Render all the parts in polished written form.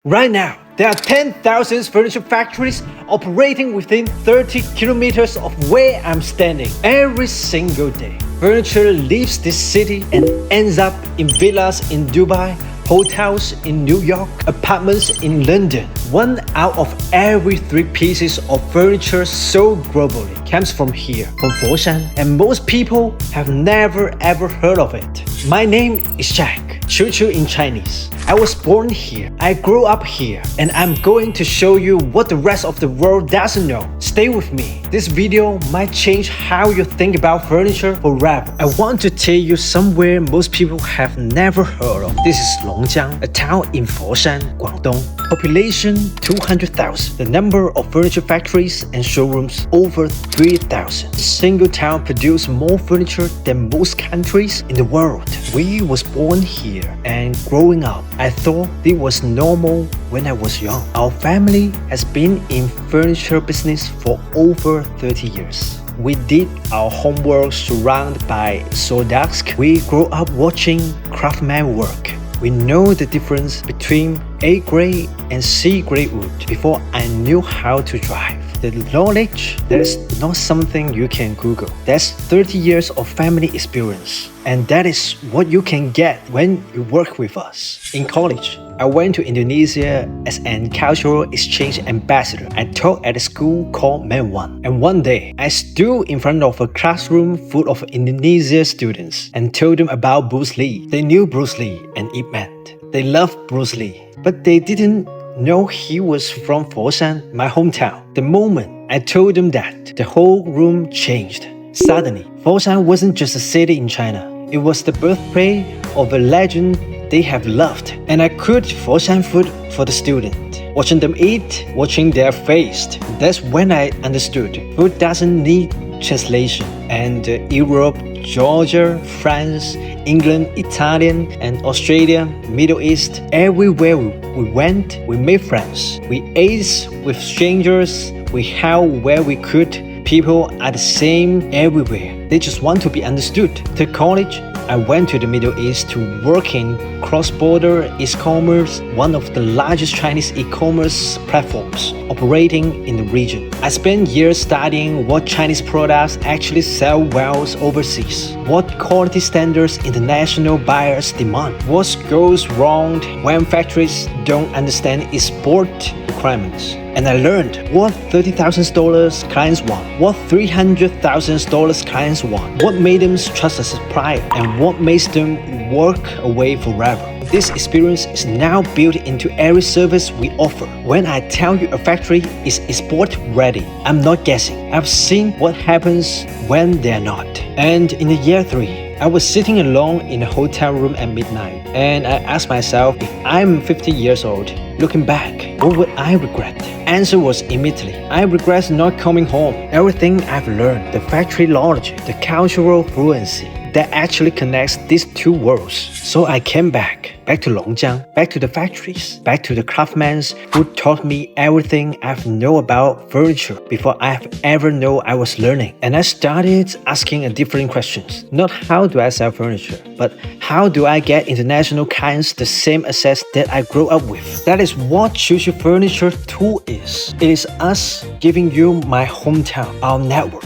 Right now, there are 10,000 furniture factories operating within 30 kilometers of where I'm standing every single day. Furniture leaves this city and ends up in villas in Dubai, hotels in New York, apartments in London. 1 out of every 3 pieces of furniture sold globally comes from here, from Foshan, and most people have never ever heard of it. My name is Jack, ChiuChiu in Chinese. I was born here, I grew up here, and I'm going to show you what the rest of the world doesn't know. Stay with me. This video might change how you think about furniture forever. I want to take you somewhere most people have never heard of. This is Longjiang, a town in Foshan, Guangdong. Population 200,000. The number of furniture factories and showrooms over 3,000. A single town produces more furniture than most countries in the world. We was born here and growing up, I thought it was normal when I was young. Our family has been in furniture business for over 30 years. We did our homework surrounded by sawdust. We grew up watching craftsman work. We know the difference between A grade and C grade wood before I knew how to drive. The knowledge, that's not something you can Google. That's 30 years of family experience. And that is what you can get when you work with us. In college, I went to Indonesia as an cultural exchange ambassador. I taught at a school called Men1. And one day, I stood in front of a classroom full of Indonesian students and told them about Bruce Lee. They knew Bruce Lee and Ip Man. They loved Bruce Lee, but they didn't know he was from Foshan, my hometown. The moment I told them that, the whole room changed. Suddenly, Foshan wasn't just a city in China. It was the birthplace of a legend they have loved. And I cooked Foshan food for the student. Watching them eat, watching their face. That's when I understood food doesn't need translation. And Europe, Georgia, France, England, Italian, and Australia, Middle East, everywhere we went, we made friends. We ate with strangers, we held where we could. People are the same everywhere. They just want to be understood. To college, I went to the Middle East to work in cross-border e-commerce, one of the largest Chinese e-commerce platforms operating in the region. I spent years studying what Chinese products actually sell well overseas, what quality standards international buyers demand, what goes wrong when factories don't understand export requirements. And I learned what $30,000 clients want, what $300,000 clients want, what made them trust a supplier, and what makes them walk away forever. This experience is now built into every service we offer. When I tell you a factory is export ready, I'm not guessing. I've seen what happens when they're not. And in the year 3, I was sitting alone in a hotel room at midnight, and I asked myself, if I'm 50 years old, looking back, what would I regret? Answer was immediately, I regret not coming home. Everything I've learned, the factory knowledge, the cultural fluency, that actually connects these two worlds. So I came back to Longjiang, back to the factories, back to the craftsmen who taught me everything I've known about furniture before I've ever known I was learning. And I started asking a different questions. Not how do I sell furniture, but how do I get international clients the same access that I grew up with? That is what ChiuChiu Furniture tool is. It is us giving you my hometown, our network,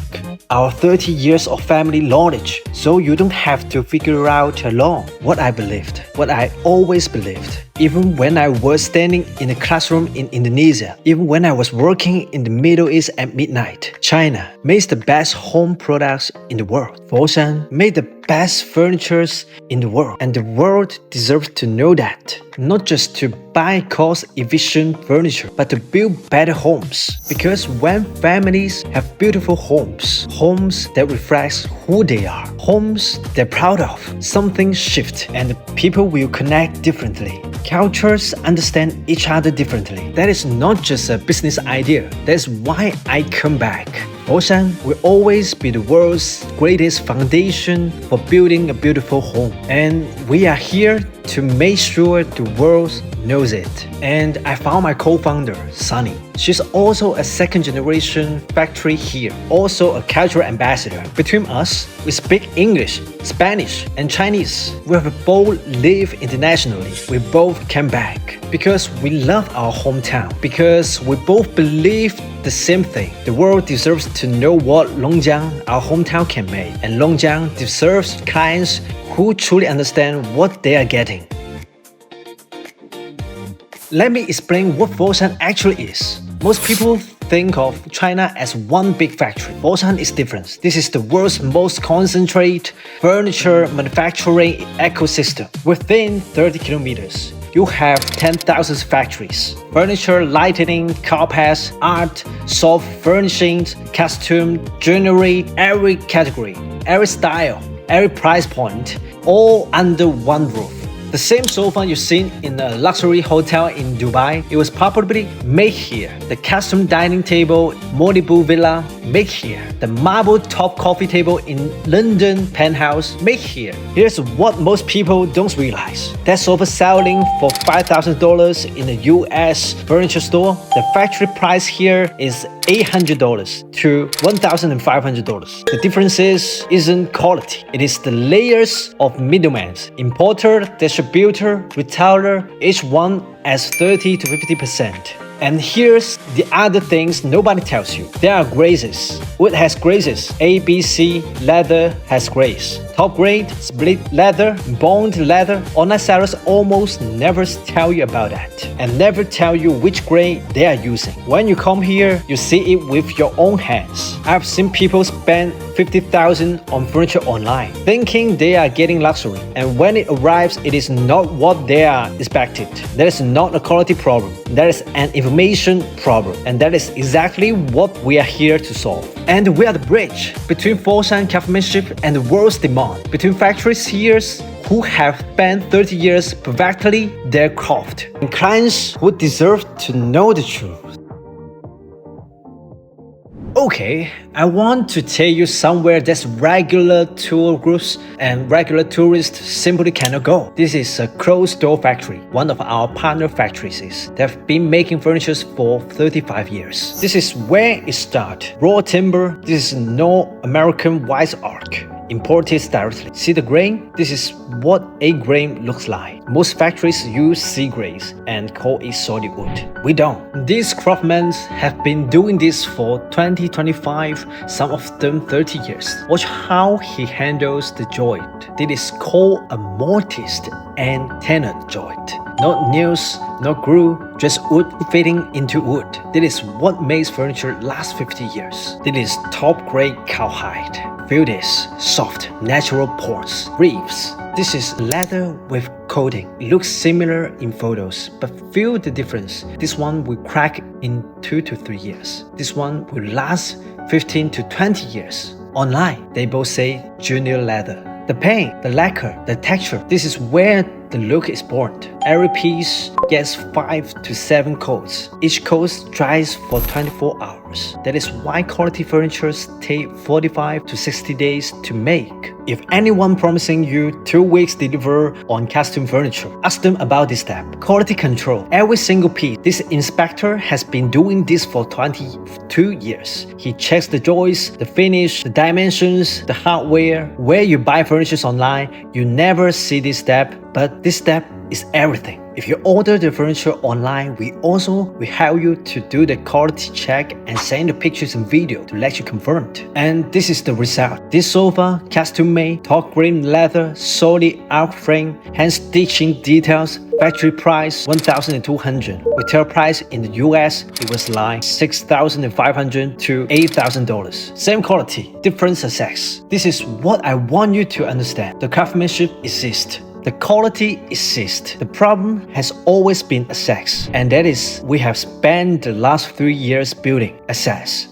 our 30 years of family knowledge, so you don't have to figure out alone what I believed, what I always believed. Even when I was standing in a classroom in Indonesia, even when I was working in the Middle East at midnight, China makes the best home products in the world. Foshan made the best furnitures in the world, and the world deserves to know that. Not just to buy cost-efficient furniture, but to build better homes. Because when families have beautiful homes, homes that reflect who they are, homes they're proud of, something shifts and the people will connect differently. Cultures understand each other differently. That is not just a business idea. That's why I come back. Foshan will always be the world's greatest foundation for building a beautiful home. And we are here to make sure the world knows it. And I found my co-founder, Sunny. She's also a second-generation factory here, also a cultural ambassador. Between us, we speak English, Spanish, and Chinese. We have both lived internationally. We both came back because we love our hometown, because we both believe the same thing. The world deserves to know what Longjiang, our hometown, can make, and Longjiang deserves clients who truly understand what they are getting. Let me explain what Foshan actually is. Most people think of China as one big factory. Foshan is different. This is the world's most concentrated furniture manufacturing ecosystem. Within 30 kilometers, you have 10,000 factories. Furniture, lighting, carpets, art, soft furnishings, costume, joinery, every category, every style, every price point, all under one roof. The same sofa you've seen in a luxury hotel in Dubai, it was probably made here. The custom dining table, Malibu villa, made here. The marble top coffee table in London penthouse, made here. Here's what most people don't realize. That sofa selling for $5,000 in a US furniture store, the factory price here is $800 to $1,500. The difference isn't quality. It is the layers of middlemen, importer, distributor, retailer, each one as 30 to 50%. And here's the other things nobody tells you. There are grazes. Wood has grazes. A, B, C, leather has graze. Top grade, split leather, boned leather. Online sellers almost never tell you about that and never tell you which grade they are using. When you come here, you see it with your own hands. I've seen people spend $50,000 on furniture online, thinking they are getting luxury. And when it arrives, it is not what they are expected. That is not a quality problem. That is an information problem. And that is exactly what we are here to solve. And we are the bridge between Foshan craftsmanship and the world's demand, between factories here who have spent 30 years perfectly their craft, and clients who deserve to know the truth. Okay, I want to take you somewhere that regular tour groups and regular tourists simply cannot go. This is a closed-door factory, one of our partner factories. They've been making furniture for 35 years. This is where it started. Raw timber, this is no American white oak, imported directly. See the grain? This is what a grain looks like. Most factories use C grades and call it solid wood. We don't. These craftsmen have been doing this for 20, 25, some of them 30 years. Watch how he handles the joint. This is called a mortise and tenon joint. No nails, no groove, just wood fitting into wood. This is what makes furniture last 50 years. This is top-grade cowhide. Feel this, soft, natural ports, reefs. This is leather with coating. It looks similar in photos, but feel the difference. This one will crack in 2 to 3 years. This one will last 15 to 20 years. Online, they both say junior leather. The paint, the lacquer, the texture, this is where the look is born. Every piece gets 5 to 7 coats. Each coat dries for 24 hours. That is why quality furniture take 45 to 60 days to make. If anyone promising you 2 weeks deliver on custom furniture, ask them about this step. Quality control. Every single piece. This inspector has been doing this for 22 years. He checks the joists, the finish, the dimensions, the hardware. Where you buy furniture online, you never see this step, but this step is everything. If you order the furniture online, we will help you to do the quality check and send the pictures and video to let you confirm it. And this is the result. This sofa, custom made, top grade leather, solid arc frame, hand stitching details, factory price $1,200. Retail price in the US, it was like $6,500 to $8,000. Same quality, different success. This is what I want you to understand. The craftsmanship exists. The quality exists. The problem has always been access, and that is we have spent the last 3 years building access.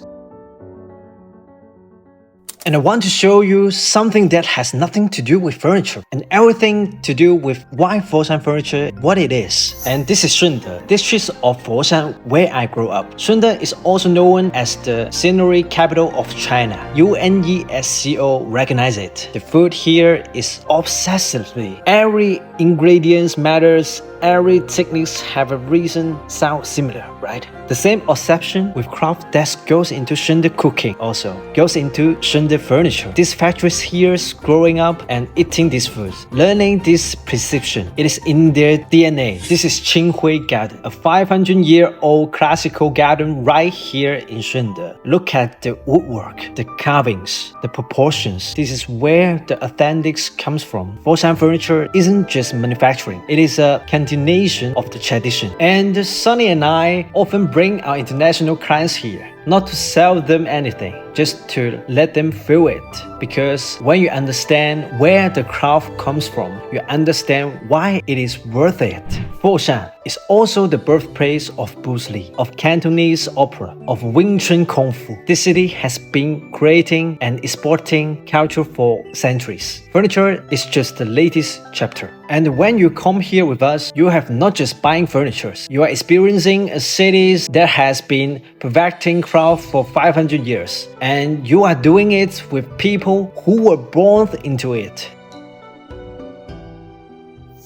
And I want to show you something that has nothing to do with furniture and everything to do with why Foshan Furniture, what it is. And this is Shunde, district of Foshan, where I grew up. Shunde is also known as the scenery capital of China. UNESCO recognize it. The food here is obsessively. Every ingredients matters, every techniques have a reason sound similar, right? The same exception with craft that goes into Shunde cooking also goes into Shunde furniture. These factories here growing up and eating these foods, learning this precision. It is in their DNA. This is Qinghui Garden, a 500-year-old classical garden right here in Shunde. Look at the woodwork, the carvings, the proportions. This is where the authentics comes from. Foshan furniture isn't just manufacturing. It is a continuation of the tradition. And Sunny and I often bring our international clients here, not to sell them anything, just to let them feel it. Because when you understand where the craft comes from, you understand why it is worth it. Foshan is also the birthplace of Bruce Lee, of Cantonese opera, of Wing Chun Kung Fu. This city has been creating and exporting culture for centuries. Furniture is just the latest chapter. And when you come here with us, you have not just buying furniture, you are experiencing a city that has been perfecting craft for 500 years. And you are doing it with people who were born into it.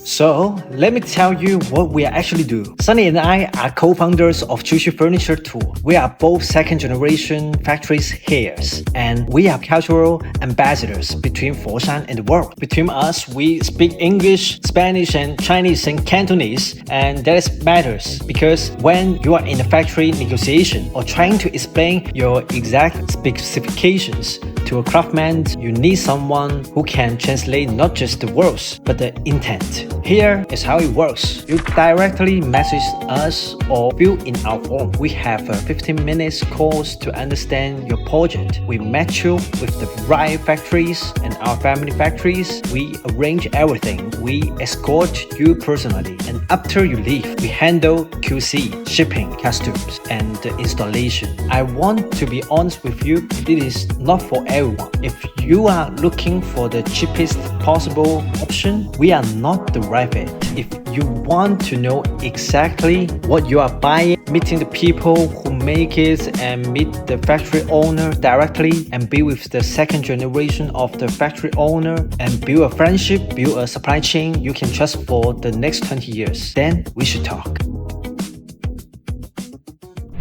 So, let me tell you what we actually do. Sunny and I are co-founders of ChiuChiu Furniture Tour. We are both second-generation factories heirs, and we are cultural ambassadors between Foshan and the world. Between us, we speak English, Spanish, and Chinese and Cantonese, and that matters because when you are in a factory negotiation or trying to explain your exact specifications to a craftsman, you need someone who can translate not just the words, but the intent. Here is how it works. You directly message us or fill in our form. We have a 15 minutes course to understand your project. We match you with the right factories and our family factories. We arrange everything. We escort you personally. And after you leave, we handle QC, shipping, customs, and the installation. I want to be honest with you, it is not for everyone. If you are looking for the cheapest possible option, we are not the right fit. If you want to know exactly what you are buying, meeting the people who make it and meet the factory owner directly and be with the second generation of the factory owner and build a friendship, build a supply chain you can trust for the next 20 years, then we should talk.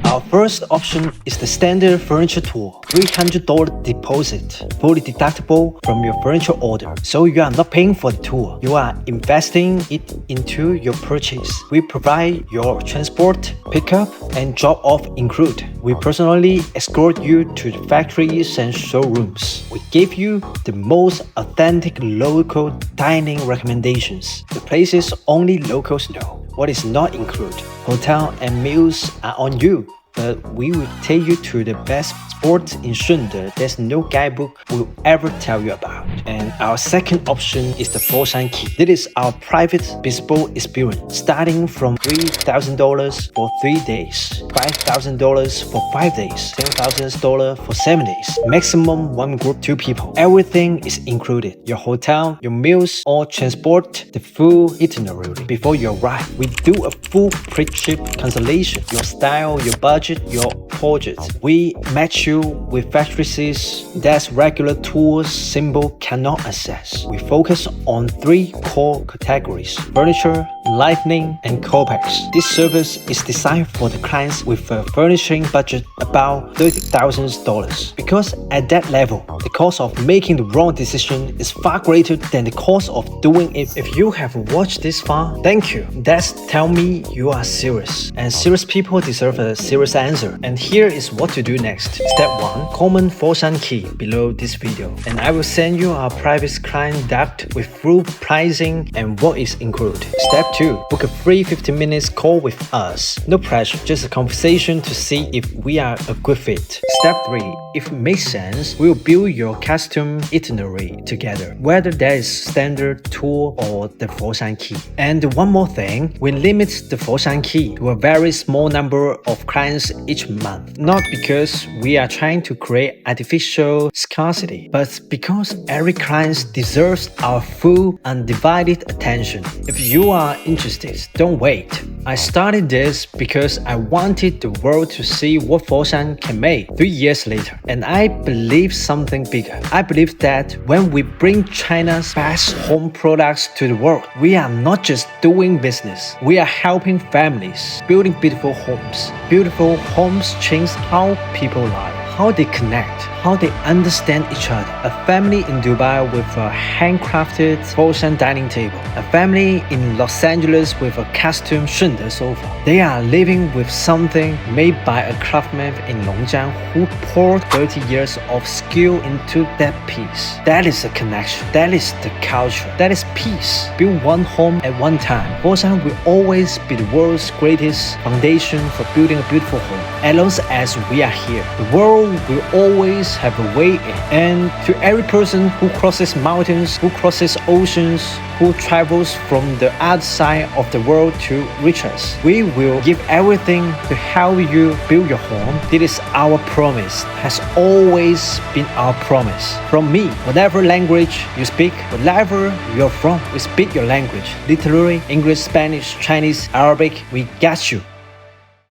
Our first option is the standard furniture tour. $300 deposit, fully deductible from your furniture order. So you are not paying for the tour, you are investing it into your purchase. We provide your transport, pickup, and drop off include. We personally escort you to the factories and showrooms. We give you the most authentic local dining recommendations. The places only locals know. What is not included? Hotel and meals are on you. But we will take you to the best spots in Shunde there's no guidebook will ever tell you about. And our second option is the Foshan Key. This is our private bespoke experience, starting from $3,000 for 3 days, $5,000 for 5 days, $10,000 for 7 days, maximum one group 2 people. Everything is included, your hotel, your meals, or transport, the full itinerary before you arrive. We do a full pre-trip consultation, your style, your budget, your project. We match you with factories that regular tours symbol cannot access. We focus on 3 core categories: furniture, lighting, and co-packs. This service is designed for the clients with a furnishing budget about $30,000 because at that level, the cost of making the wrong decision is far greater than the cost of doing it. If you have watched this far, thank you. That's tell me you are serious, and serious people deserve a serious answer. And here is what to do next. Step 1. Comment Foshan Key below this video, and I will send you our private client deck with full pricing and what is included. Step 2. Book a free 15 minutes call with us. No pressure, just a conversation to see if we are a good fit. Step 3. If it makes sense, we'll build your custom itinerary together, whether that is standard tour or the Foshan Key. And one more thing, we limit the Foshan Key to a very small number of clients each month. Not because we are trying to create artificial scarcity, but because every client deserves our full undivided attention. If you are interested, don't wait. I started this because I wanted the world to see what Foshan can make 3 years later. And I believe something bigger. I believe that when we bring China's best home products to the world, we are not just doing business. We are helping families, building beautiful homes. Beautiful homes change how people live, how they connect, how they understand each other. A family in Dubai with a handcrafted Foshan dining table. A family in Los Angeles with a custom Shunde sofa. They are living with something made by a craftsman in Longjiang who poured 30 years of skill into that piece. That is a connection. That is the culture. That is peace. Build one home at one time. Foshan will always be the world's greatest foundation for building a beautiful home. As long as we are here, the world will always have a way in. And to every person who crosses mountains, who crosses oceans, who travels from the outside of the world to reach us, we will give everything to help you build your home. This is our promise, has always been our promise. From me, whatever language you speak, wherever you're from, we speak your language. Literally, English, Spanish, Chinese, Arabic, we got you.